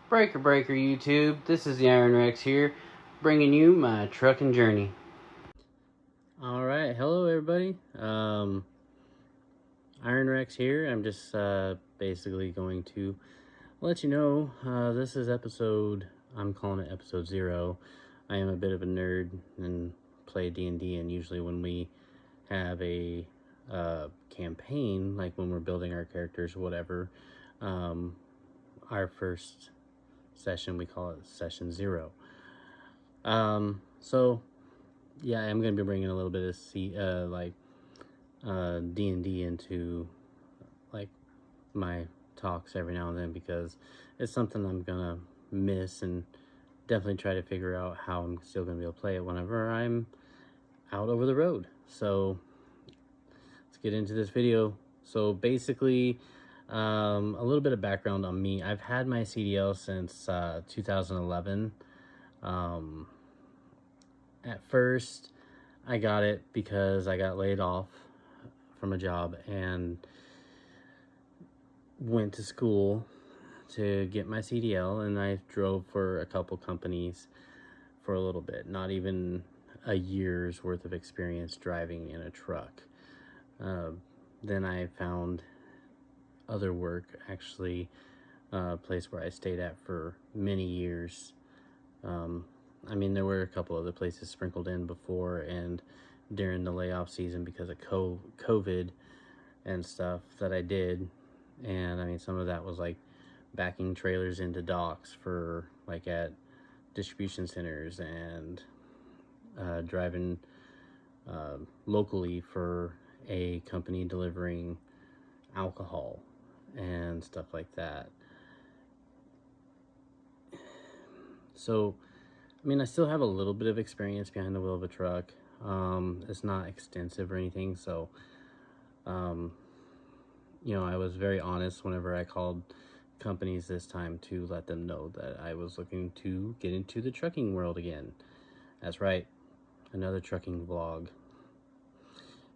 Breaker YouTube, this is the Ironrex here, bringing you my trucking journey. Alright, hello everybody, Ironrex here. I'm just basically going to let you know, this is I'm calling it episode 0. I am a bit of a nerd and play D&D, and usually when we have a campaign, like when we're building our characters or whatever, our first session, we call it session 0. So yeah, I'm gonna be bringing a little bit of D&D into like my talks every now and then, because it's something I'm gonna miss, and definitely try to figure out how I'm still gonna be able to play it whenever I'm out over the road. So let's get into this video. So basically, a little bit of background on me. I've had my CDL since 2011. At first, I got it because I got laid off from a job and went to school to get my CDL, and I drove for a couple companies for a little bit, not even a year's worth of experience driving in a truck. Then I found other work, actually, a place where I stayed at for many years. I mean, there were a couple other places sprinkled in before and during the layoff season because of COVID and stuff that I did. And I mean, some of that was like backing trailers into docks for like at distribution centers, and driving locally for a company delivering alcohol and stuff like that. So I mean, I still have a little bit of experience behind the wheel of a truck. It's not extensive or anything, so you know, I was very honest whenever I called companies this time to let them know that I was looking to get into the trucking world again. That's right, another trucking vlog.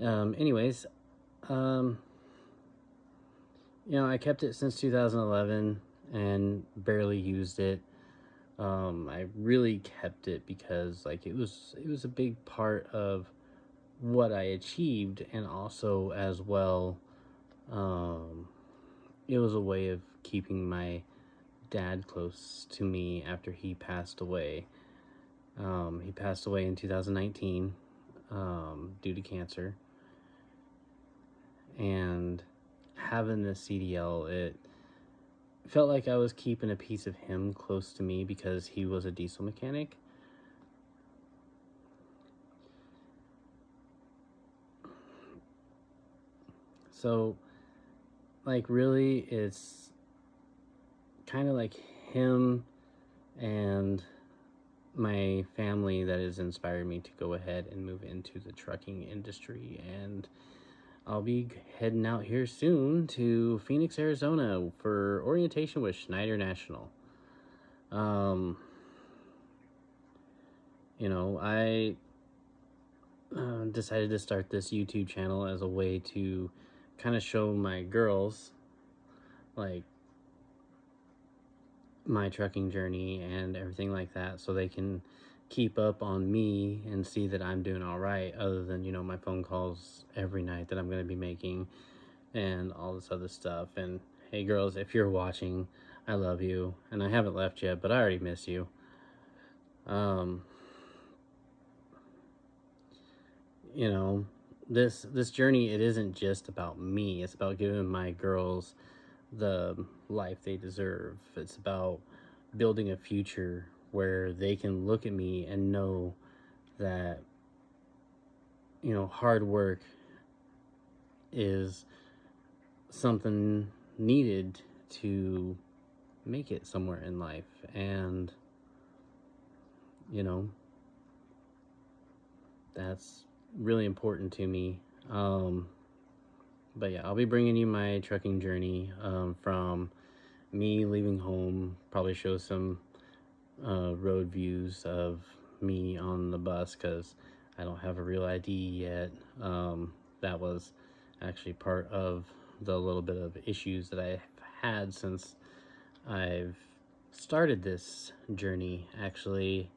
Anyways, you know, I kept it since 2011 and barely used it. I really kept it because like it was a big part of what I achieved, and also as well, it was a way of keeping my dad close to me after he passed away. He passed away in 2019 due to cancer, and having the CDL, it felt like I was keeping a piece of him close to me because he was a diesel mechanic. So like really it's kind of like him and my family that has inspired me to go ahead and move into the trucking industry. And I'll be heading out here soon to Phoenix, Arizona for orientation with Schneider National. You know, I decided to start this YouTube channel as a way to kind of show my girls like my trucking journey and everything like that, so they can keep up on me and see that I'm doing all right, other than, you know, my phone calls every night that I'm going to be making and all this other stuff. And hey girls, if you're watching, I love you, and I haven't left yet, but I already miss you. You know, this journey, it isn't just about me. It's about giving my girls the life they deserve. It's about building a future where they can look at me and know that, you know, hard work is something needed to make it somewhere in life. And you know, that's really important to me. But yeah, I'll be bringing you my trucking journey, from me leaving home. Probably show some road views of me on the bus, because I don't have a real ID yet. That was actually part of the little bit of issues that I've had since I've started this journey, actually.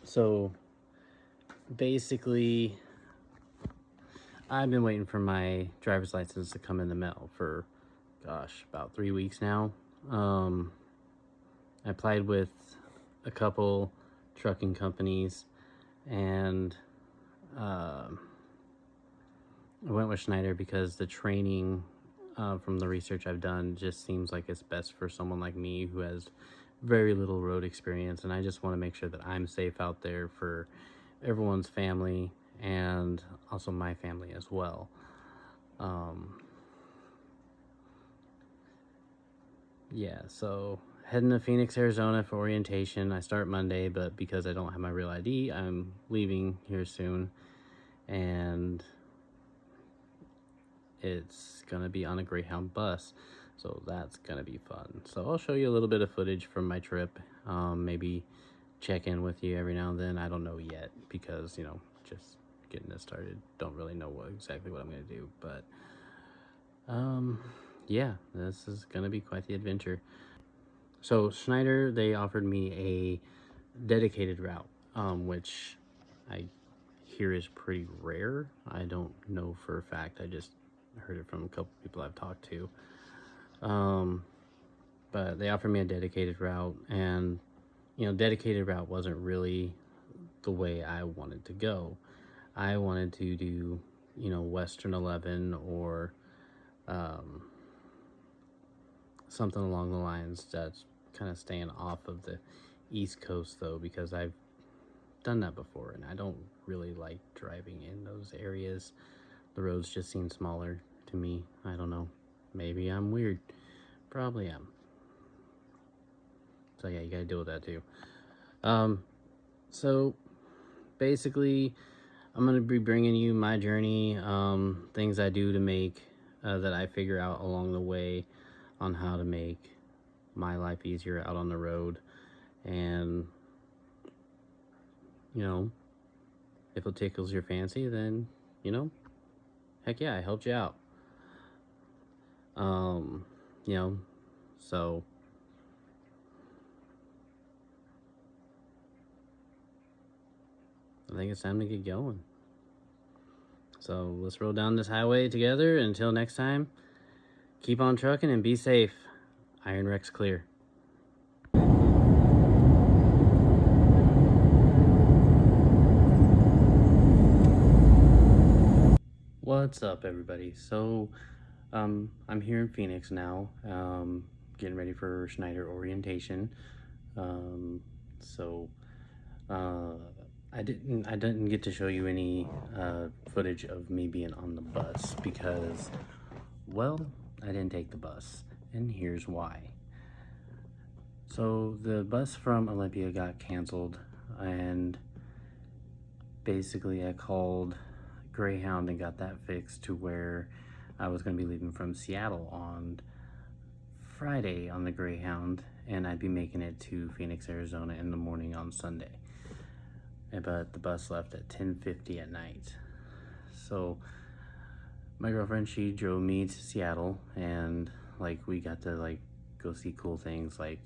So basically, I've been waiting for my driver's license to come in the mail for, gosh, about 3 weeks now. I applied with a couple trucking companies, and I went with Schneider because the training, from the research I've done, just seems like it's best for someone like me who has very little road experience, and I just want to make sure that I'm safe out there for everyone's family and also my family as well. Yeah, so heading to Phoenix, Arizona for orientation. I start Monday, but because I don't have my real ID, I'm leaving here soon, and it's gonna be on a Greyhound bus, so that's gonna be fun. So I'll show you a little bit of footage from my trip, maybe check in with you every now and then. I don't know yet because, just getting this started, don't really know exactly what I'm gonna do, but yeah, this is gonna be quite the adventure. So Schneider, they offered me a dedicated route, which I hear is pretty rare. I don't know for a fact. I just heard it from a couple people I've talked to. But they offered me a dedicated route, and dedicated route wasn't really the way I wanted to go. I wanted to do, Western 11 or something along the lines that's kind of staying off of the East Coast, though, because I've done that before and I don't really like driving in those areas. The roads just seem smaller to me. I don't know. Maybe I'm weird. Probably am. So yeah, you gotta deal with that too. So basically, I'm gonna be bringing you my journey, things I do to make, that I figure out along the way on how to make my life easier out on the road. And, if it tickles your fancy, then, heck yeah, I helped you out. So I think it's time to get going. So let's roll down this highway together. Until next time, keep on trucking and be safe. Ironrex clear. What's up, everybody? So I'm here in Phoenix now, getting ready for Schneider orientation. So I didn't get to show you any footage of me being on the bus because, well, I didn't take the bus, and here's why. So the bus from Olympia got canceled, and basically I called Greyhound and got that fixed to where I was going to be leaving from Seattle on Friday on the Greyhound, and I'd be making it to Phoenix, Arizona in the morning on Sunday. But the bus left at 10:50 at night. So my girlfriend, she drove me to Seattle, and we got to go see cool things like,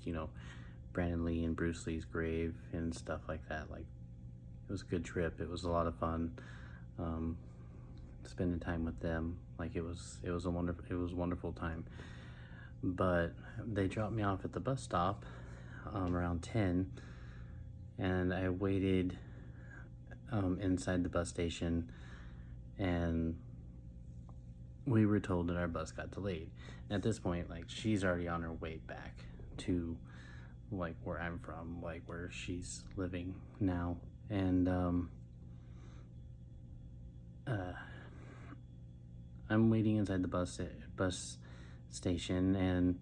Brandon Lee and Bruce Lee's grave and stuff like that. It was a good trip. It was a lot of fun. Spending time with them, it was a wonderful time. But they dropped me off at the bus stop around 10, and I waited inside the bus station, and we were told that our bus got delayed. And at this point, she's already on her way back to where I'm from, where she's living now. And I'm waiting inside the bus station, and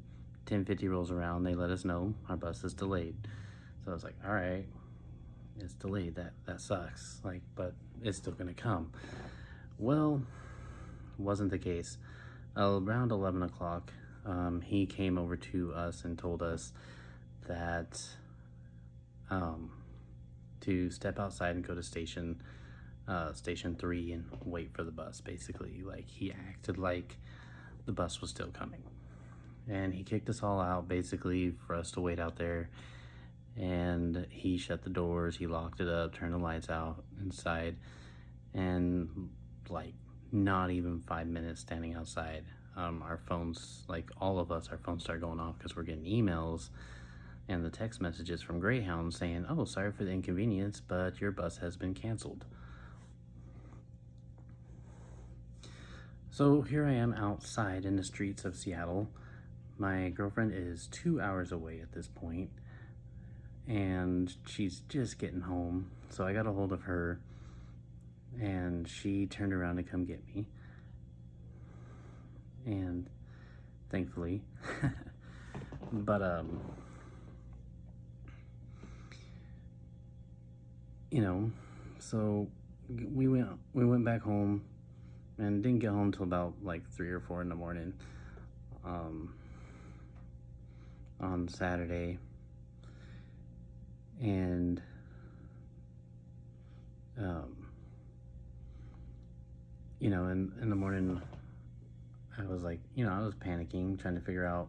10:50 rolls around. They let us know our bus is delayed. So I was like, all right, it's delayed. That sucks. But it's still gonna come. Well, wasn't the case. Around 11 o'clock, he came over to us and told us that to step outside and go to station 3 and wait for the bus. Basically, he acted like the bus was still coming. and he kicked us all out basically for us to wait out there. And he shut the doors, he locked it up, turned the lights out inside, and like not even 5 minutes standing outside, our phones, like all of us, our phones start going off because we're getting emails and the text messages from Greyhound saying, "Oh, sorry for the inconvenience, but your bus has been canceled." So here I am outside in the streets of Seattle. My girlfriend is 2 hours away at this point, and she's just getting home. So I got a hold of her, and she turned around to come get me. And thankfully, but you know, so we went back home and didn't get home till about like 3 or 4 in the morning on Saturday. And in the morning I was like, I was panicking, trying to figure out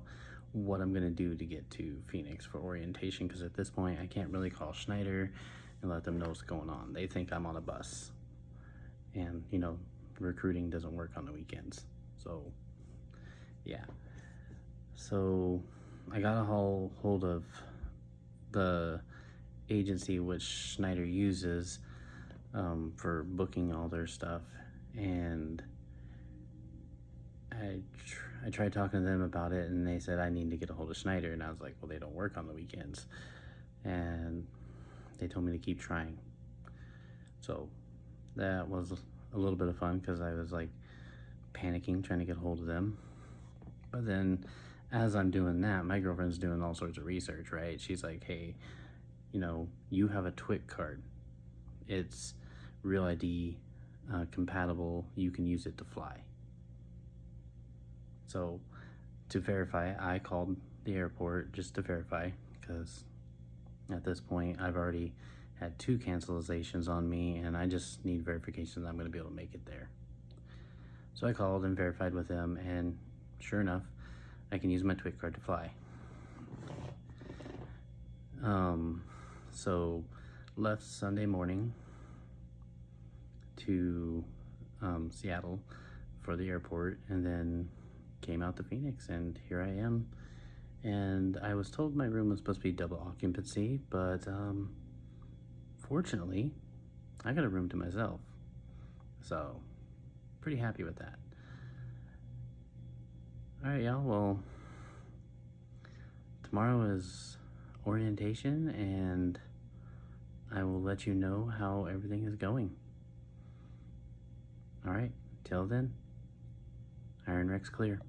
what I'm gonna do to get to Phoenix for orientation, because at this point I can't really call Schneider and let them know what's going on. They think I'm on a bus, and recruiting doesn't work on the weekends. So yeah, so I got a hold of the agency which Schneider uses for booking all their stuff, and I tried talking to them about it, and they said I need to get a hold of Schneider, and I was like, well, they don't work on the weekends, and they told me to keep trying. So that was a little bit of fun, because I was like panicking trying to get a hold of them. But then as I'm doing that, my girlfriend's doing all sorts of research, right? She's like, hey, you have a TWIC card. It's Real ID compatible. You can use it to fly. So to verify, I called the airport just to verify, because at this point I've already had 2 cancelizations on me, and I just need verification that I'm going to be able to make it there. So I called and verified with them, and sure enough, I can use my TWIC card to fly. So left Sunday morning to Seattle for the airport, and then came out to Phoenix, and here I am. And I was told my room was supposed to be double occupancy, but fortunately I got a room to myself, so pretty happy with that. All right, y'all, well, tomorrow is orientation, and I will let you know how everything is going. All right, till then, Ironrex clear.